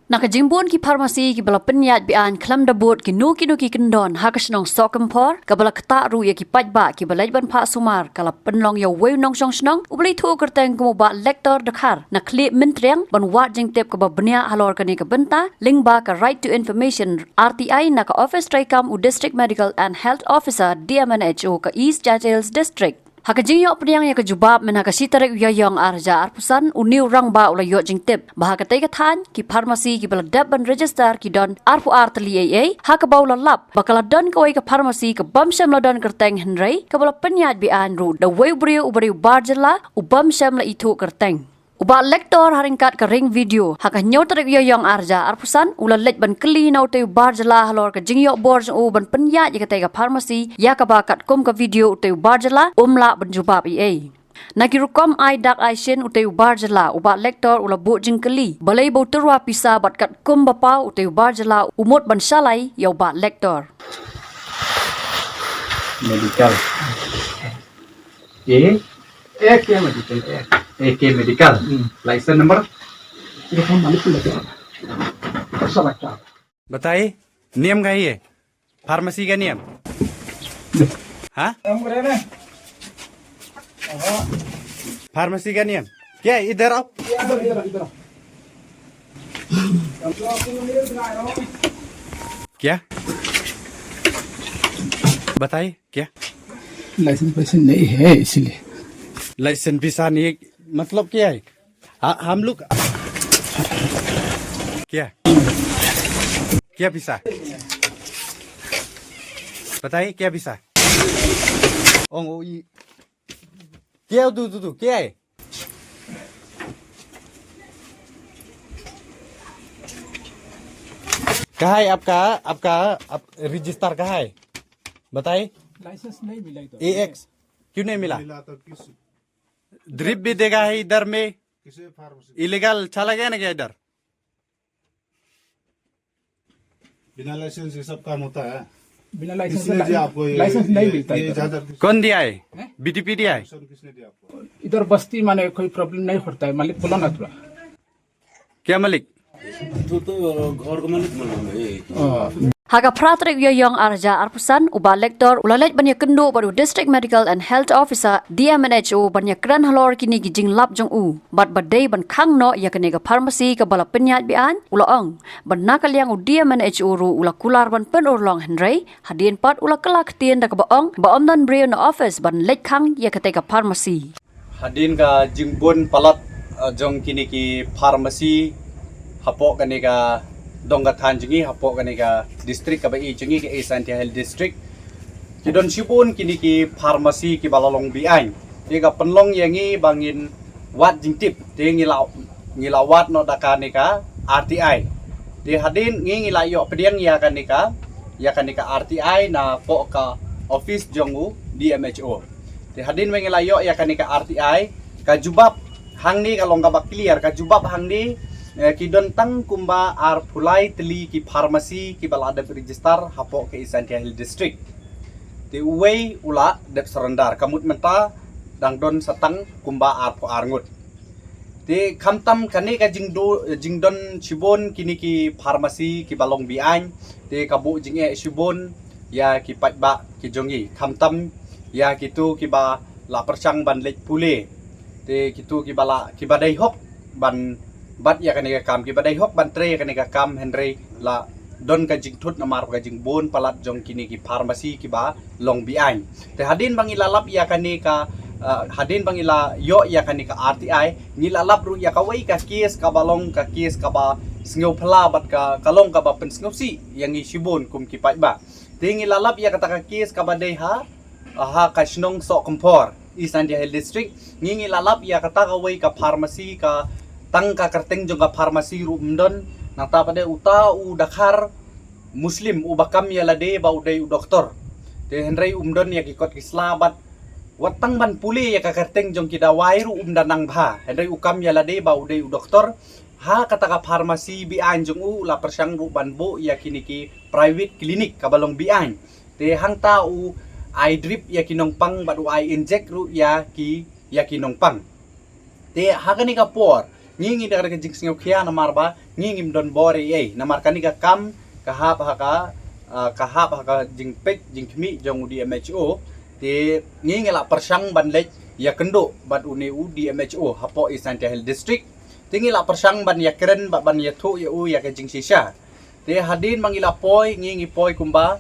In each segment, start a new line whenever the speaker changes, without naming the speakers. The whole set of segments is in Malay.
Nakajimbon ki farmasi ki bala penyat bian klam dabot ki nuki kendon hakasnong sokempor kabala kata ru ya ki pajba ki balaj ban pha sumar kala penlong ya weu nong song snong ubli thu kerteng ko ba lektor dekhar na klip mentreng ban wat jing tep ka ba bnia halor ka ni ka benta ling ba ka right to information RTI na ka office traikam u district medical and health officer DMNHO ka East Chachels district Hakajinyo pediang ya kejubab men hakasitarek uyayong arja arpusan uniu rang ba ula yo jing tip bahakatay kathan ki farmasi ki baladab ban register ki don arpu artali AA hakabau lalap bakala don kawai ka farmasi ka bamsam la don kerteng henry kabala penyat bi an ru da way brio ubari barjala u bamsam la itu kerteng Uba lektor haringkat ke ring video haka nyotarik yoyong arja arpusan ula lej ban keli nau te barjala halor ka jingyo borj u ban penyat ya ka farmasi ya ka bakat kum ka video te barjala umla ban jubab ia Nakirukom ai dak aisyen u te barjala uba lektor ula bu jing keli balai bau terwa pisa bat kat kum bapa u te barjala umut ban salai ya uba lektor
medical क्या medical AK medical license number
बताइए नियम का ही है फार्मेसी का नियम हाँ फार्मेसी का नियम क्या है? इधर आओ क्या बताइए क्या
लाइसेंस पैसे नहीं है इसलिए
लाइसेंस वीसा नहीं मतलब क्या है हम लोग क्या क्या वीसा बताइए क्या वीसा क्या तू क्या है कहाँ है आपका आप रजिस्टर कहाँ है बताइए
लाइसेंस नहीं मिला तो
AX क्यों नहीं मिला ड्रिप भी देगा है इधर में इलीगल चला गया ना क्या इधर
बिना लाइसेंस ये सब काम होता है
बिना लाइसेंस
किसने दिया आपको
लाइसेंस नहीं मिलता
ये
इधर।
ज्यादा
कौन दिया है BTP दिया है
किसने दिया आपको
इधर बस्ती माने कोई प्रॉब्लम नहीं होता है मालिक बोला ना थोड़ा
क्या Malik
Haka pratrik yoyong arja arpusan uba lektor ulalej banya kendo baru district medical and health officer DMNHO banya kran halor kini gijing lap jong u bat badai ban khang no ya kene ga pharmacy ka bala penyat bian ulaong ban nakaliang u DMNHO ru ula kular ban pen urlong henry hadien pat ula kelak tien da ka baong ba omdan brio no office ban lej khang ya kate ka pharmacy
hadin ka jingbon palat jong kini ki pharmacy hapok kani ka dongga than jingi hapok kani ka district ka bai jingi ke Esantia Health District kidon sibun kini ki pharmacy ki balalong bian dia ka penlong yangi bangin wat jingtip dia ngilaw wat no dakani ka RTI dia hadin ngila yo pediang ya kani ka RTI na po ka office jongu DMHO dia hadin ngila yo ya kani ka RTI ka jubab hang ni ka longga bak clear ka jubab hang ni kidon tang kumba ar pulai teli ki pharmacy ki balada register hapo ke Esantia Health District ti uwei ula dep serendar kamut menta dang don satang kumba ar po arngut ti kamtam kani ka jingdon chibon kini ki pharmacy ki balong bian ti kabu jinge chibon ya ki patba ki jongi kamtam ya kitu ki ba la persang ban lek pule ti kitu ki bala ki badai hop ban bat ya kanika kam ki badai hok bantre kanika kam henry la don ka jing thut namar ka jing bon palat jong kini ki pharmacy ki ba long bian te hadin bang ilalap ya kanika hadin bang ila yo ya kanika RTI ngilalap ru ya kawai ka kes ka balong ka kes ka ba sngeu phla bat ka kalong ka ba pen sngeu si yang i sibon kum ki pai ba te ngilalap ya kata ka kes ka badai ha ka snong so kompor Esantia Health District ngilalap ya kata kawai ka pharmacy ka tang ka kerteng jong ka pharmacy rumdon nang ta pada uta u dakhar muslim u bakam ya lade ba udai u doktor te henry umdon ya kikot kislabat watang ban puli ya ka kerteng jong kida wairu umdanang bha henry ukam ya lade ba udai u doktor ha kata ka pharmacy bi an jong u la persang ru ban bo ya kini ki private clinic ka balong bi an te hang ta u eye drip ya kinong pang ba u eye inject ru ya kinong pang te hagani ka por ngingi dagar ka jing singau khia na marba ngingim don bori namar kanika kam kahap haka jing pek jing kmi jong DMHO te ngingela persang ban lek ya kendo bat uni DMHO hapo Isantia Health District tingila persang ban ya keren ban ya thu ya ya ka jing sisa te hadin mangila poi ngingi poi kumba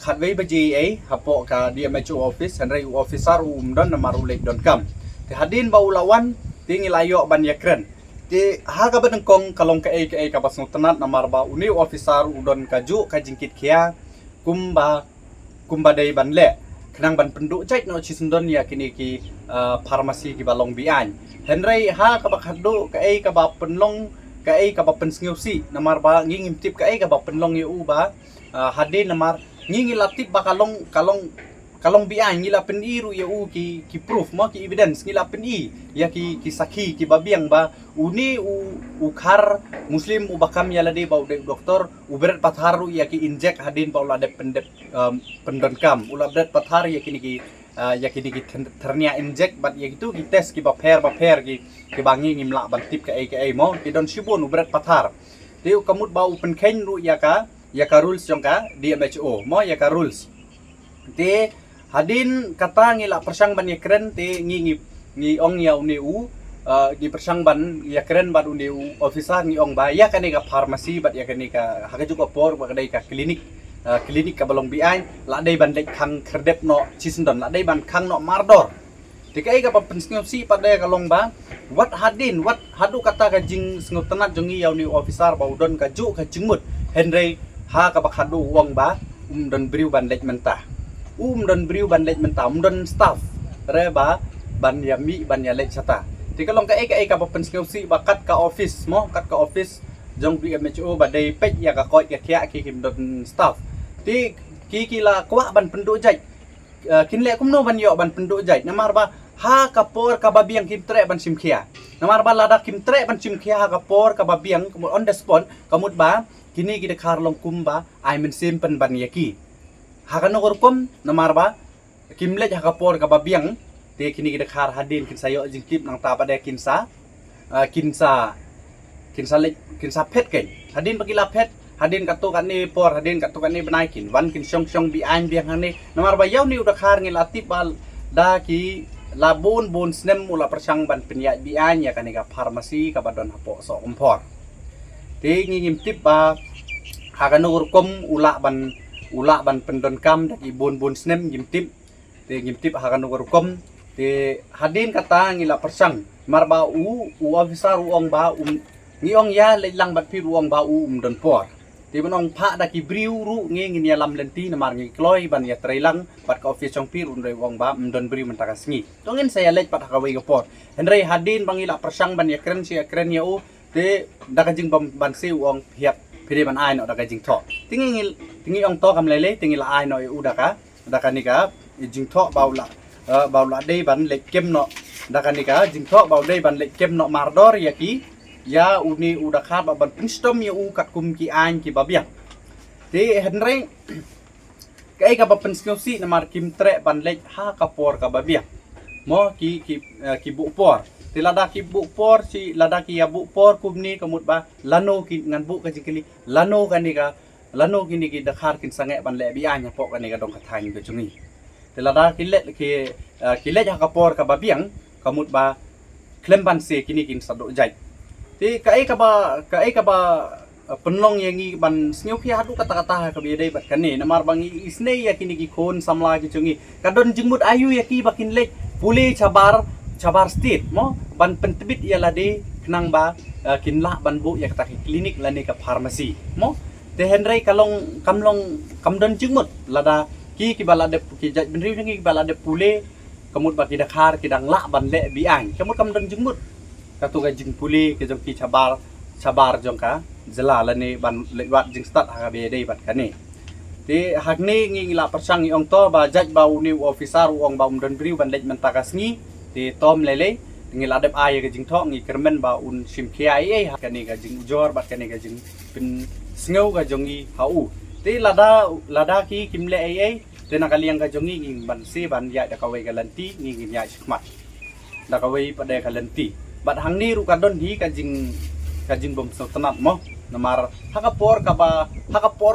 khatwei baji hapo ka DMHO office hanrai officer don namar ulek don kam te hadin baulawan tingila yo ban ya keren te haga badengkong kalong ka ka basung tenat namar ba uni officer udon kaju ka jingkit kia kumba dai ban le kenang ban penduk jait no cisendon ya kini ki farmasi ki balong bian henry ha ka bakhadu ka ba penlong ka ba pensngeusi namar ba ngingim tip ka ba penlong yu ba hadin namar ngingi latip ba kalong bian ngila pen iru ya ki proof mo ki evidence ngila pen ya ki sakhi ki babiang ba uni khar muslim bakam ya lade ba doktor uberet patharu ya ki inject hadin ba ulade pendon kam ulabret pathar ya kini ki ternia inject bat ya gitu ki test ki ba pair ki bangi ngimla ban tip ka mo ki don sibun uberet pathar tiu kamut ba upen khen ru ya ka rules jong ka DMHO mo ya ka rules te hadin kata ngila persang ban ya keren te ngi ong ya uni di persang ban ya keren ban uni officer ngi ong ba ya kanika farmasi bat ya kanika haga juga por ba kadai ka klinik ka balong bian la dai ban lek khang kerdep no cisendon la dai ban khang no mardor te kai ka pensngopsi pada kalong ba wat hadu kata ka jing sngop tenat jongi ya uni officer ba udon ka ju ka jingmut henry ha ka bakhadu wong ba don briu ban lek mentah don briu ban lek mentah don staff reba ban ya mi ban ya lek sata ti kalong ka ka pensngopsi ba kat ka office jong DMHO ba dai pek ya ka koi ka kya ki kim don staff ti kila kwa ban penduk jai kinle kumno ban yo ban penduk jai namar ba ha kapor ka babiang kim tre ban sim khia namar ba lada kim tre ban sim khia ha kapor ka babiang on the spot kamut ba kini kita khar long kumba ai men sim pen ban yaki ha kan nor kum namar ba kimle ha kapor ka babiang te kini kita khar hadin kin sayo jingkip nang ta pada kinsa pet kai hadin bagila pet hadin katu kan ni por hadin katu kan ni benaikin wan kin syong bian biang hane namar ba yaw ni udah khar ngelatip bal da ki labun bon snem ula persang ban penyat bian ya kanika farmasi ka badon hapo so kompor te ngim tip ba hagan urkom ula ban pendon kam da ki bon snem ngim tip hagan urkom te hadin kata ngila persang marba officer uong ba ngiong ya lang bat pi uong ba don por ti manong pha da ki briu ru ngin ya lam lenti namar ngi kloi ban ya trailang bat ka office chong pi run uong ba don briu mentaka sngi tongin saya lek pat hakawai ko por henry hadin bangila persang ban ya kren ya te da ka jing ban se uong hiap pire ban ai no da ka jing tho tingi ong to kam lele tingi la ai no da ka ni ka jing tho baula dei ban lek kem no da kanika jing tho bau dei ban lek kem no mardor ya ki ya uni udah khat ban pinstom ya kat kum ki an ki babiang te henry kai ka penskosi namar kim tre ban lek ha kapor ka babiang mo ki bu por te lada ki bu por si lada ki ya bu por kumni kamut ba lano ki ngan bu ka jingkili lano kini ki dakhar kin sange ban le bi anya po kanika dong kathang ke chungi telada kilet ha kapor ka babiang kamut ba klemban se kini kin sadok jai ti kai ka ba penlong yang i ban sneu khia hatu kata-kata ka bi dei bat kane namar bangi isne ya kini ki khon samla ki chungi kadon jingmut ayu ya ki bakin lek puli cabar state mo ban pentebit ya lade kenang ba kinla ban bu ya kata klinik lane ka farmasi mo te henry kamdon jingmut lada ki balade ki jaj benriu ngi balade pule kamut ba ki dakhar ki dang la ban le bi ang kamut kamdon jingmut katu ga jing pule ki jong ki cabar jong ka jela lane ban lewat jing start ha be dei bat kane te hakne ngi la persang ong to ba jaj ba uni officer ong ba don briu ban lej mentakasngi te tom lele ngi la dep ay ga jing tho ngi kermen ba un sim kia kane ga jing ujor bat kane ga jing pin sneu ga jongi hau te lada ki kimle te nakaliang ka jongi ngi ban se ban ya da kawai ga lanti ngi ya sikmat da kawai pada ka lanti bat hangni ru kadon hi ka jing kajing bom sultanat mo namar hakapor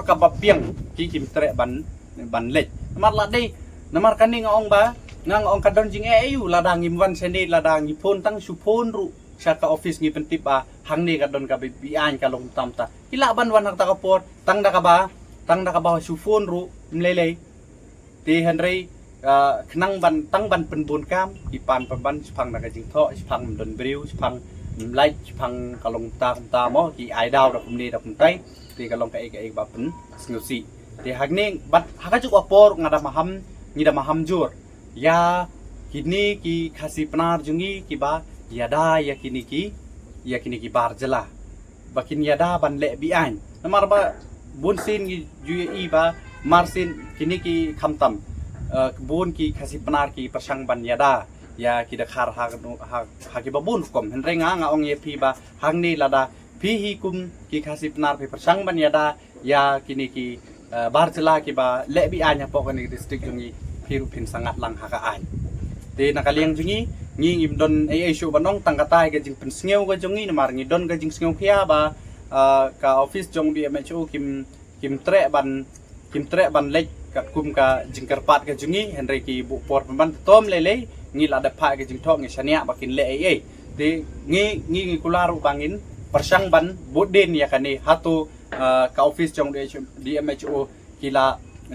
kaba piang ki kim tre ban lej namar la dei namar kani ngaong ba ngaong kadon jing eu ladang imwan seni ladang ipon tang supon ru syaka office ngi pentip hang ni kadon ka bian kalong tamta kila ban wan hak takapor tang da kaba supon ru mlele ti henry kenang tang ban penbun kam ipan ban sepang na kajing tho sepang don briu sepang lai sepang kalong ta mo ki ai dau da kumni da kumtai ti kalong ka ek ba pen sngsi ti hagning bat hakajuk apor ngada maham ngida maham jur ya kini ki khasi penar jungi ki ba yada ya kini ki bar jela bakin yada ban le bi an namar ba bun sin gi ba marsin kini ki khamtam kebun ki kasih penar ki persang ban yada ya ki dakhar ha ki babun kom henre nga ong ye pi ba hang ni lada pi hi kum ki kasih penar pi persang ban yada ya kini ki bar jela ki ba le bi anya pok ni district jungi pi rupin sangat lang haka ai te nakaliang jungi ngi imdon ai shu banong tangkatai ga jing pensngeu ga jungi namar ngi don ga jing sngeu khia ba ka office jong di MHO kim tre ban lek kat kum ka jingkar pat ka jungi henry ki bu por pemban tom lele ngi la da pa ka jing thok ngi sania bakin le ai de ngi kular bangin persang ban budin ya kani hatu ka office jong di MHO kila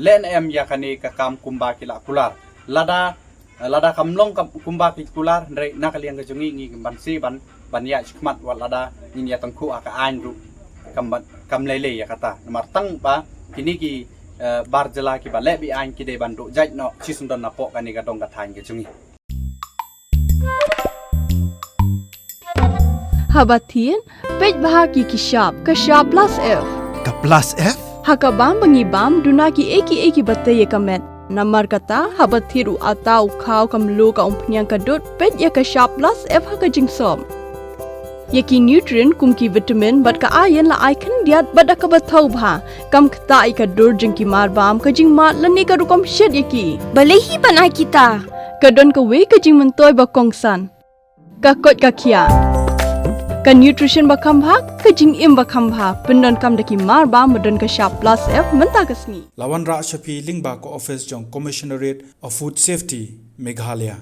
len em ya kani ka kam kumba kila kular lada kamlong kumba ki kular henry nakaliang ka jungi ngi ban si ban ya chkmat wal lada ngi ya tangku aka anru kam lele ya kata nomor tang ba kini ki bar jela ki ba le bi an ki de bandu jaj no chisundon na po kani ga dong ga than ge jungi
Habatin pej bahagi ki shop ka shop plus f
Ka plus F?
hakabam bangibam dunaki eki batte ye kamet namar kata habathiru atau khau kamlu ka umpnyang kadut pej ya ka shop plus f haka jingsom yaki nutrient kumki vitamin bat ka ayen la icon diat bada ka bathau bha kam khta I ka dur jingki mar bam ka jing mat lani ka rukom shed yaki balehi bana kita ka don ka we ka jing mentoy ba kongsan ka kot ka khia ka nutrition ba kham bha ka jing im ba kham bha pendon kam daki mar bam modon ka sharp plus f menta ka sni
Lawan Ra Shafi Lingba ko office jong Commissionerate of Food Safety Meghalaya.